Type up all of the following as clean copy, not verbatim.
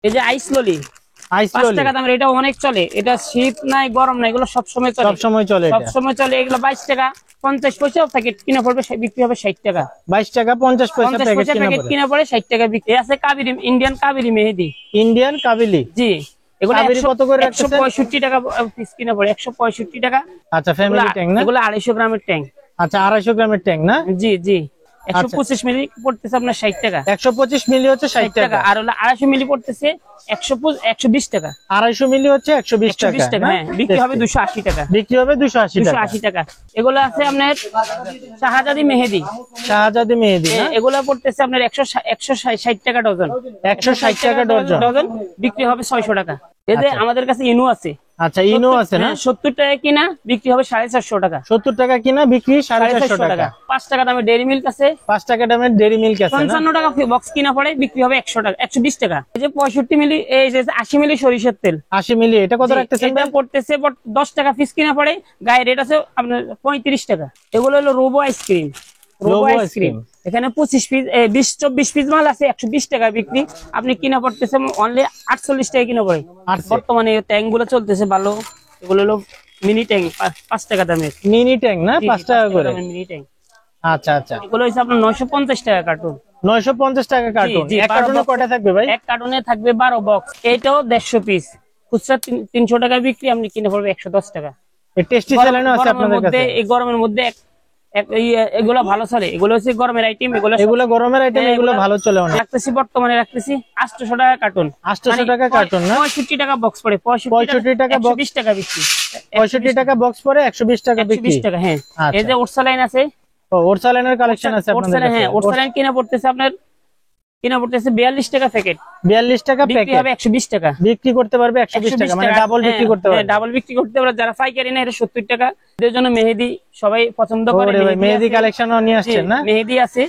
এই যে আইস ললি, 5 টাকা দামের, এটা অনেক চলে। এটা শীত নাই গরম নাই, এগুলো সবসময় চলে, সবসময় চলে, সবসময় চলে। এগুলো 22 টাকা 50 পয়সা প্যাকেট কিনা পড়বে, বিক্রি হবে 60 টাকা। 22 টাকা 50 পয়সা প্যাকেট কিনা পড়ে 60 টাকা বিক্রি। আছে কাবেরী, ইন্ডিয়ান কাবেরী মেহেদি, ইন্ডিয়ান কাবেলি। জি, এগুলো কত করে রাখছেন? 165 টাকা পিস কিনা পড়ে, 165 টাকা। আচ্ছা, ফ্যামিলি ট্যাঙ্ক না? এগুলো 250 গ্রামের ট্যাঙ্ক। আচ্ছা, 250 গ্রামের ট্যাঙ্ক না? জি জি। 125 মিলি পড়তেছে আপনার 60 টাকা। 125 মিলি হচ্ছে 60 টাকা। আর হলো 250 মিলি পড়তেছে 120 টাকা। 250 মিলি হচ্ছে 120 টাকা। হ্যাঁ, বিক্রি হবে 280 টাকা। বিক্রি হবে 280 টাকা। এগুলো আছে আপনার শাহজাদি মেহেদি, শাহজাদি মেহেদি না? এগুলো পড়তেছে আপনার 160 টাকা ডজন। 160 টাকা ডজন, বিক্রি হবে 600 টাকা। এই যে আমাদের কাছে ইনু আছে। আচ্ছা, ইনো আছে না? 70 টাকা কিনা, বিক্রি হবে 450 টাকা। 70 টাকা কিনা, বিক্রি 450 টাকা। 5 টাকা দামের ডেইরি মিল্ক আছে। 5 টাকা দামের ডেইরি মিল্ক আছে না? 55 টাকা বক্স কিনা পড়ে, বিক্রি হবে 100 টাকা, 120 টাকা। এই যে 65 মিলি, এই যে 80 মিলি সরিষার তেল, 80 মিলি, এটা কত রাখতেছেন? এটা পড়তেছে 10 টাকা পিস কিনা পড়ে, গায়ের রেট আছে আপনার 35 টাকা। এগুলো হলো রোবো আইসক্রিম, রোবো আইসক্রিম। এখানে 25 পিস 24 পিস মাল আছে, 120 টাকা বিক্রি। আপনি কিনা পড়তেছে অনলি 48 টাকা কিনা পড়ে। বর্তমানে ট্যাঙ্ক গুলো চলতেছে ভালো। এগুলো হলো মিনি ট্যাঙ্ক, 5 টাকা দামের মিনি ট্যাঙ্ক না? 5 টাকা করে মিনি ট্যাঙ্ক। আচ্ছা আচ্ছা, এগুলো হচ্ছে আপনার 950 টাকা কার্টুন। 950 টাকা কার্টুন। এক কার্টুনে কয়টা থাকবে ভাই? এক কার্টুনে থাকবে 12 বক্স। এইটাও 150 পিস, খুচরা 300 টাকা বিক্রি, আপনি কিনে পড়বে 110 টাকা। এই টেস্টি স্যালাডও আছে আপনাদের কাছে? এই গরমের মধ্যে এগুলো ভালো চলে। এগুলো হচ্ছে গরমের আইটেম, এগুলো গরমের আইটেম, এগুলো ভালো চলে অনেক। বর্তমানে রাখতেছি 800 টাকা কার্টুন। 800 টাকা কার্টুন না? 65 টাকা বক্স পড়ে, 65 টাকা বক্স, 20 টাকা বিক্রি। 65 টাকা বক্স পড়ে 120 টাকা বিক্রি। 120 টাকা। হ্যাঁ, এই যে ওরসালাইন আছে, ওরসালাইনের কালেকশন আছে আপনাদের কাছে? হ্যাঁ, ওরসালাইন কিনা পড়তেছে আপনার 42 টাকা প্যাকেট। 42 টাকা প্যাকেট, বিক্রি হবে 120 টাকা। বিক্রি করতে পারবে 120 টাকা, মানে ডাবল বিক্রি করতে পারবে। ডাবল বিক্রি করতে পারবে। যারা পাইকারি না, এটা 70 টাকা। এদের জন্য মেহেদি সবাই পছন্দ করে। মেহেদি কালেকশনও নিয়ে আসছেন না? মেহেদি আছে,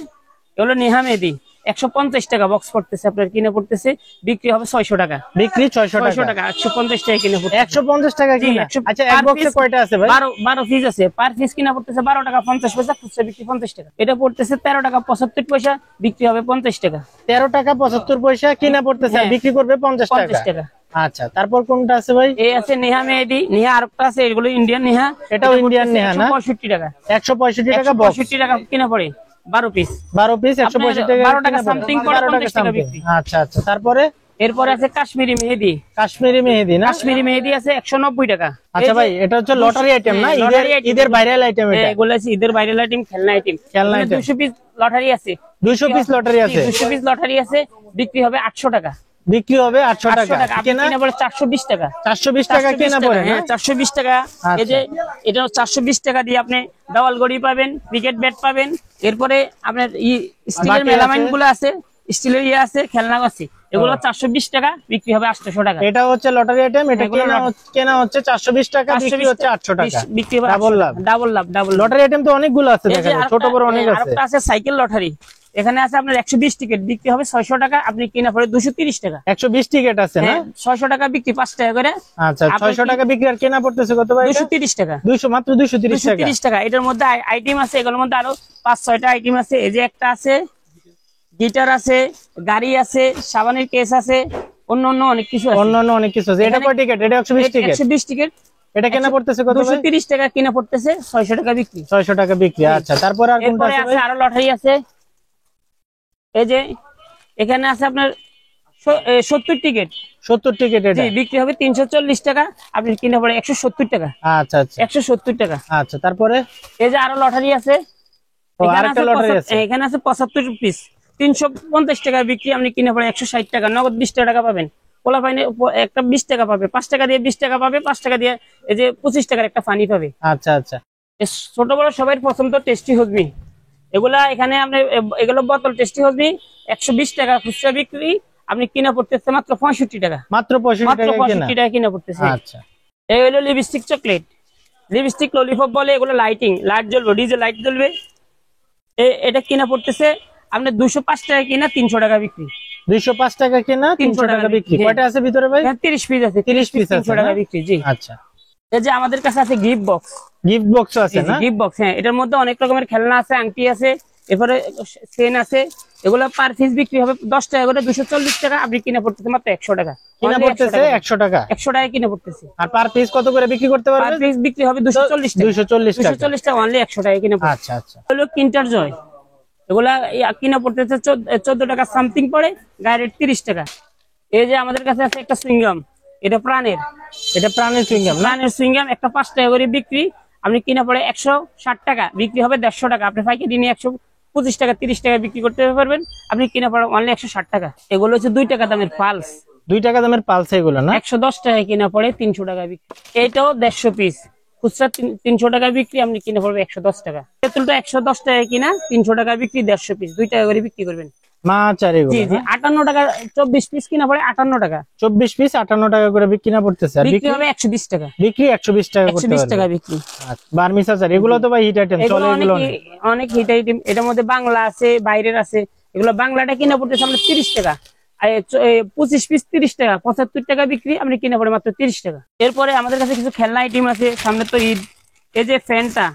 এগুলো নেহা মেহেদি। 150 টাকা বক্স পড়তেছে আপনার, কিনে পড়তেছে, বিক্রি হবে 600 টাকা। বিক্রি 600 টাকা। 150 টাকা কিনে পড়তেছে। 150 টাকা কিনা। আচ্ছা, এক বক্সে কয়টা আছে ভাই? 12 পিস আছে। পার পিস কিনা পড়তেছে 12 টাকা 50 পয়সা, খুচরা বিক্রি 50 টাকা। এটা পড়তেছে 13 টাকা 75 পয়সা, বিক্রি হবে 50 টাকা। 13 টাকা 75 পয়সা কিনা পড়তেছে, বিক্রি করবে 50 টাকা। আচ্ছা, তারপর কোনটা আছে ভাই? এই আছে নেহা মেহেদি। নেহা আরেকটা আছে, এগুলো ইন্ডিয়ান নেহা। এটাও ইন্ডিয়ান নেহা না? 165 টাকা। 165 টাকা বক্স, 165 টাকা কিনা পড়ে। 12 পিস 165 টাকা, 12 টাকা সামথিং করে 50 টাকা বিক্রি। আচ্ছা আচ্ছা, তারপরে এরপরে আছে কাশ্মীরি মেহেদি। কাশ্মীরি মেহেদি না? কাশ্মীরি মেহেদি আছে 190 টাকা। আচ্ছা ভাই, এটা হচ্ছে লটারি আইটেম না? ঈদের ভাইরাল আইটেম এটা? এগুলো আছে ঈদের ভাইরাল আইটেম, খেলনা আইটেম। 200 পিস লটারি আছে। 200 পিস লটারি আছে? 200 পিস লটারি আছে, বিক্রি হবে 800 টাকা। বিক্রি হবে 800 টাকা। কিনা পড়ে 420 টাকা। 420 টাকা কিনা পড়ে না? 420 টাকা। এই যে এটা 420 টাকা দিয়ে আপনি ডাবল গড়ি পাবেন, ক্রিকেট ব্যাট পাবেন। এরপরে আপনার স্টিলের মেলামাইন গুলো আছে, স্টিলের আছে, খেলনা আছে, এগুলো 420 টাকা, বিক্রি হবে 800 টাকা। এটা হচ্ছে লটারি আইটেম, এটা কেনা হচ্ছে 420 টাকা, বিক্রি হচ্ছে 800 টাকা। বিক্রি হবে ডাবল লাভ, ডাবল লাভ, ডাবল। লটারি আইটেম তো অনেকগুলো আছে, দেখেন ছোট বড় অনেক আছে। আরেকটা আছে সাইকেল লটারি। এখানে আছে আপনার 120 টিকিট, বিক্রি হবে 600 টাকা, আপনি কিনা পড়ে 230 টাকা। 120 টিকিট আছে না? 600 টাকা বিক্রি, 5 টাকা করে। আচ্ছা, 600 টাকা বিক্রি, আর কেনা পড়তেছে কত ভাই? 230 টাকা। 200, মাত্র 230 টাকা। এটার মধ্যে আইটেম আছে, এগুলোর মধ্যে আরো 5-6টা আইটেম আছে। এই যে একটা আছে, গিটার আছে, গাড়ি আছে, সাবানের কেস আছে, অন্য অনেক কিছু আছে। অনেক কিছু আছে। এটা কয় টিকিট? এটা 120 টিকিট। 120 টিকিট। এটা কেনা পড়তেছে কত ভাই? 230 টাকা কিনা পড়তেছে, 600 টাকা বিক্রি। 600 টাকা বিক্রি। আচ্ছা, তারপর আর কোনটা আছে ভাই? আরো লটারি আছে। এই যে এখানে আছে আপনার 70 টিকিট। 70 টিকিট, এটা বিক্রি হবে 340 টাকা, আপনি কিনা পড়ে 170 টাকা। আচ্ছা আচ্ছা, 170 টাকা। আচ্ছা, তারপরে এই যে আরো লটারি আছে। এখানে আছে 75 পিস, 350 টাকা বিক্রি, আপনি কিনে পড়ে 160 টাকা। নগদ 20 টাকা পাবেন। পোলা ফাইনে একটা 20 টাকা পাবে, 5 টাকা দিয়ে 20 টাকা পাবে, 5 টাকা দিয়ে এই যে 25 টাকার একটা ফানি পাবে। আচ্ছা আচ্ছা, ছোট বড় সবাই পছন্দ টেস্টি হজমি। এগুলা এখানে আপনি এগুলো বোতল টেস্টি হজমি 120 টাকা খুচরা বিক্রি, আপনি কিনা পড়তেছে মাত্র 65 টাকা। মাত্র 65 টাকা কিনা পড়তেছে। আচ্ছা, এই হলো লিপস্টিক চকলেট, লিপস্টিক ললিপপ বলে। এগুলো লাইট জ্বলবে, ডিজে লাইট জ্বলবে। এটা কিনা পড়তেছে আপনার 205 টাকা কিনা, 300 টাকা বিক্রি। 205 টাকা কিনা, 300 টাকা বিক্রি। কয়টা আছে ভিতরে ভাই? 30 পিস আছে। 30 পিস আছে, 300 টাকা বিক্রি। জি। আচ্ছা, এই যে আমাদের কাছে আছে গিফট বক্স। গিফট বক্স আছে না? গিফট বক্স, হ্যাঁ। এটার মধ্যে অনেক রকমের খেলনা আছে, আংটি আছে, এরপরে চেন আছে, এগুলো পার পিস বিক্রি হবে 10 টাকা করে, 240 টাকা। আপনি কিনে পড়তেছে মাত্র 100 টাকা। কিনা পড়তেছে 100 টাকা। 100 টাকা কিনে পড়তেছে। আর পার পিস কত করে বিক্রি করতে পার পারবে? পিস বিক্রি হবে 240 টাকা। 240 টাকা। 240 টাকা অনলি 100 টাকা কিনে পড়ে। আচ্ছা আচ্ছা। হলো কিন্টার জয়, এগুলা কিনে পড়তেছে 14 টাকা সামথিং পড়ে, গায়ে রেট 30 টাকা। এই যে আমাদের কাছে আছে একটা সুইংগাম, এটা প্রাণের, এটা প্রাণের সুইংগাম না? প্রাণের সুইংগাম, একটা 5 টাকা করে বিক্রি, আপনি কিনা পড়ে 160 টাকা, বিক্রি হবে 150 টাকা। আপনি পাইকারি নিয়ে 125 টাকা 30 টাকা বিক্রি করতে পারবেন, আপনি কিনা পড়ে অনলি 160 টাকা। এগুলো হচ্ছে 2 টাকা দামের পালস, 2 টাকা দামের পালস এগুলো না? 110 টাকা কিনা পড়ে 300 টাকা বিক্রি। এটাও 150 পিস, খুচরা 300 টাকা বিক্রি, আপনি কিনে পড়বে 110 টাকা। তেঁতুলটা 110 টাকা কিনা, 300 টাকা বিক্রি, 150 পিস, 2 টাকা করে বিক্রি করবেন। মাছ আর এগুলো জি জি, 58 টাকা 24 পিস কিনা পড়ে 58 টাকা। 24 পিস 58 টাকা করে বিক্রি না পড়তেছে, আর বিক্রি হবে 120 টাকা। বিক্রি 120 টাকা করতে 120 পারবে। টাকা বিক্রি। আচ্ছা, বার্মিস আচার এগুলো তো ভাই হিট আইটেম চলে, এগুলো অনেক হিট আইটেম। এটার মধ্যে বাংলা আছে, বাইরের আছে। এগুলো বাংলাটা কিনা পড়তেছে আমরা 30 টাকা, আর 25 পিস 30 টাকা, 75 টাকা বিক্রি, আপনি কিনে পড়ে মাত্র 30 টাকা। এরপরে আমাদের কাছে কিছু খেলনা আইটেম আছে, সামনে তো ঈদ। এই যে ফ্যানটা,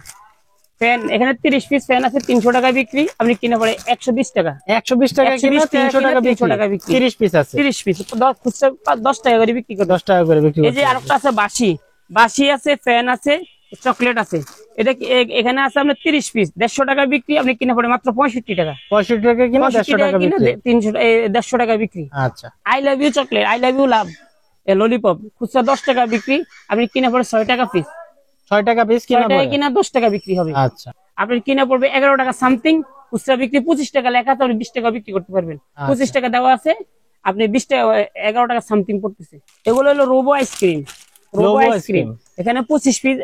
ফ্যান এখানে 30 পিস ফ্যান আছে, 300 টাকা বিক্রি, আপনি কিনে পড়ে 120 টাকা। 120 টাকা কিনা, 300 টাকা বিক্রি। 30 পিস আছে, 30 পিস 10 টাকা করে বিক্রি করে, 10 টাকা করে বিক্রি। এই যে আরেকটা আছে বাঁশি, বাঁশি আছে, ফ্যান আছে, চকলেট আছে। এটা এখানে আছে আপনার 30 পিস, 150 টাকা বিক্রি, আপনি কিনে পড়ে মাত্র 65 টাকা। 65 টাকা কিনা, 150 টাকা বিক্রি, 150 টাকা বিক্রি। আচ্ছা। I love you chocolate, I love you love lollipop, খুচরা 10 টাকা বিক্রি, আপনি কিনে পড়ে 6 টাকা পিস। 6 টাকা পিস কিনা পড়ে, কিনা 10 টাকা বিক্রি হবে। আচ্ছা। আপনি কিনে পড়বে 11 টাকা সামথিং, খুচরা বিক্রি 25 টাকা লেখা, তো আপনি 20 টাকা বিক্রি করতে পারবেন। 25 টাকা দেওয়া আছে, আপনি 20 টাকা, 11 টাকা সামথিং পড়তেছে। এগুলো হলো রোবো আইসক্রিম, রোবো আইসক্রিম। এখানে 25 পিস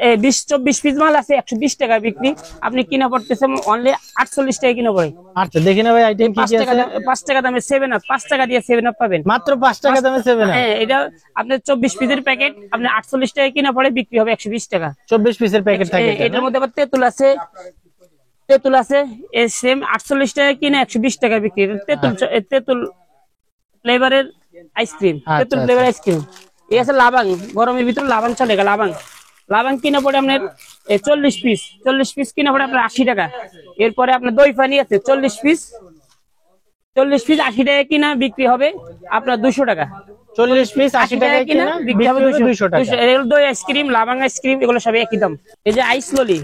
24 পিস মাল আছে, 120 টাকা বিক্রি, আপনি কিনা পড়তেছে অনলি 48 টাকা কিনা পড়ে। আচ্ছা, দেখি না ভাই আইটেম কি কি আছে। 5 টাকা দামে 7 আপ, 5 টাকা দিয়ে 7 আপ পাবেন, মাত্র 5 টাকা দামে 7 আপ। হ্যাঁ, এটা আপনার 24 পিসের প্যাকেট, আপনি 48 টাকা কিনা পড়ে, বিক্রি হবে 120 টাকা। 24 পিসের প্যাকেট থাকে। এটার মধ্যে আবার তেঁতুল আছে, তেঁতুল আছে, এই সেম 48 টাকা কিনে 120 টাকা বিক্রি। তেঁতুল ফ্লেভারের আইসক্রিম, তেঁতুল ফ্লেভার আইসক্রিম। এই আছে লাবাং, গরমের ভিতরে লাবাং চলে গেল। লাবাং, লাবাং কিনা পড়ে আপনার 40 পিস, 40 পিস কিনা পড়ে আপনার 80 টাকা। এরপরে আপনার দই পানি আছে 40 পিস, 80 টাকা কিনা, বিক্রি হবে আপনার 200 টাকা। 40 পিস 80 টাকা কিনা, বিক্রি হবে 200 টাকা। দই আইসক্রিম, লাবাং আইসক্রিম, এগুলো সব একই দাম। এই যে আইস ললি,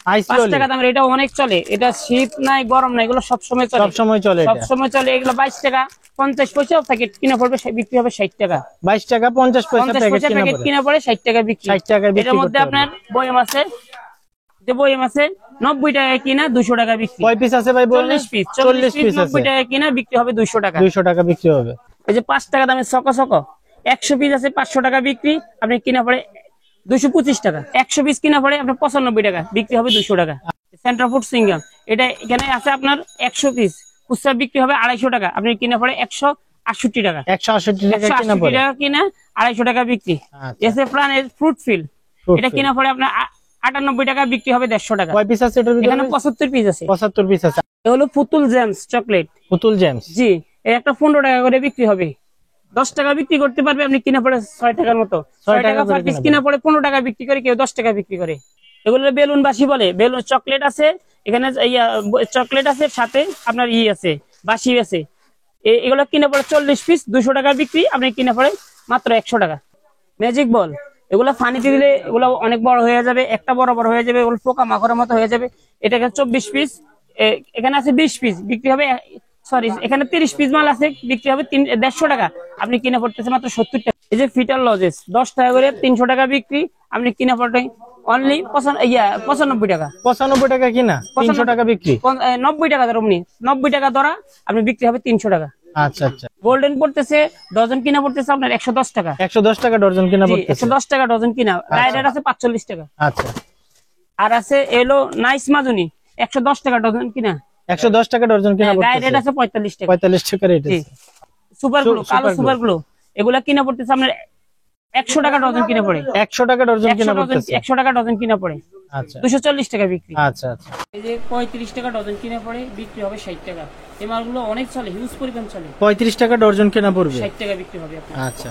5 টাকা দামের, এটা অনেক চলে। এটা শীত নাই গরম নাই, এগুলো সবসময় চলে, সবসময় চলে, সবসময় চলে। এগুলো 22 টাকা 50 পয়সা প্যাকেট কিনা পড়বে, বিক্রি হবে 60 টাকা। 22 টাকা 50 পয়সা প্যাকেট কিনা পড়ে 60 টাকা বিক্রি। 60 টাকা বিক্রি। এর মধ্যে আপনার বয়ম আছে, যে বয়ম আছে 90 টাকা কিনা, 200 টাকা বিক্রি। কয় পিস আছে ভাই বললেন? 40 পিস, 40 পিস 90 টাকা কিনা, বিক্রি হবে 200 টাকা। 200 টাকা বিক্রি হবে। এই যে 5 টাকা দামের সক সক, 100 পিস আছে 500 টাকা বিক্রি, আপনি কিনা পড়ে 225 টাকা। 100 পিস কিনা পড়ে আপনার 95 টাকা, বিক্রি হবে 200 টাকা। সেন্টার ফুড সিঙ্গাম, এটা এখানে আছে আপনার 100 পিস, খুচরা বিক্রি হবে 250 টাকা, আপনি কিনা পড়ে 168 টাকা। 168 টাকা কিনা পড়ে, 168 টাকা কিনা, 250 টাকা বিক্রি। এসে প্রাণের ফ্রুট ফিল, এটা কিনা পড়ে আপনার 98 টাকা, বিক্রি হবে 150 টাকা। কয় পিস আছে এটার ভিতরে? এখানে 75 পিস আছে। 75 পিস আছে। এটা হলো পুতুল জেমস চকলেট, পুতুল জেমস, জি। এই একটা 15 টাকা করে বিক্রি হবে, 10 টাকা বিক্রি করতে পারবে, আপনি কিনা পড়ে 6 টাকার মতো। 6 টাকা পার পিস কিনা পড়ে 15 টাকা বিক্রি করে, কেউ 10 টাকা বিক্রি করে। এগুলো বেলুন বাসি বলে, বেলুন চকলেট আছে এখানে, চকলেট আছে, সাথে আপনার আছে বাসি আছে। এগুলো কিনে পড়ে 40 পিস 200 টাকা বিক্রি, আপনি কিনে পড়ে মাত্র 100 টাকা। ম্যাজিক বল, এগুলো পানিতে দিলে এগুলো অনেক বড় হয়ে যাবে, একটা বড় হয়ে যাবে, এগুলো পোকা মাকড়ের মতো হয়ে যাবে। এটাকে 24 পিস, এখানে আছে 20 পিস, বিক্রি হবে, সরি এখানে 30 পিস মাল আছে, বিক্রি হবে 150 টাকা, আপনি কিনে পড়তেছে মাত্র 70 টাকা। এই যে ফিটার লজেস 10 টাকা করে, 300 টাকা বিক্রি, আপনি কিনে পড়তে অনলি 95 টাকা। 95 টাকা কিনা, 300 টাকা বিক্রি। 90 টাকা ধরো, 90 টাকা ধরা, আপনি বিক্রি হবে 300 টাকা। আচ্ছা আচ্ছা। গোল্ডেন পড়তেছে ডজন কিনা পড়তেছে আপনার 110 টাকা। 110 টাকা ডজন কিনা পড়তেছে। 110 টাকা ডজন কিনা, রাইডার আছে 45 টাকা। আচ্ছা। আর আছে এলো নাইস মাজুনি, 110 টাকা ডজন কিনা। 110 টাকা ডজন কিনা পড়তেছে। রাইডার আছে 45 টাকা। 45 টাকা রেট আছে। সুপার গ্লো, কালো সুপার গ্লো, এগুলা কিনা পড়তেছে আপনার 100 টাকা ডজন কিনা পড়ে। 100 টাকা ডজন কিনা পড়তেছে। 100 টাকা ডজন কিনা পড়ে। আচ্ছা। 240 টাকা বিক্রি। আচ্ছা আচ্ছা। এই যে 35 টাকা ডজন কিনা পড়ে, বিক্রি হবে 60 টাকা। এই মালগুলো অনেক চলে, হিউজ পরিমাণ চলে। 35 টাকা ডজন কিনা পড়বে, 60 টাকা বিক্রি হবে আপনার। আচ্ছা।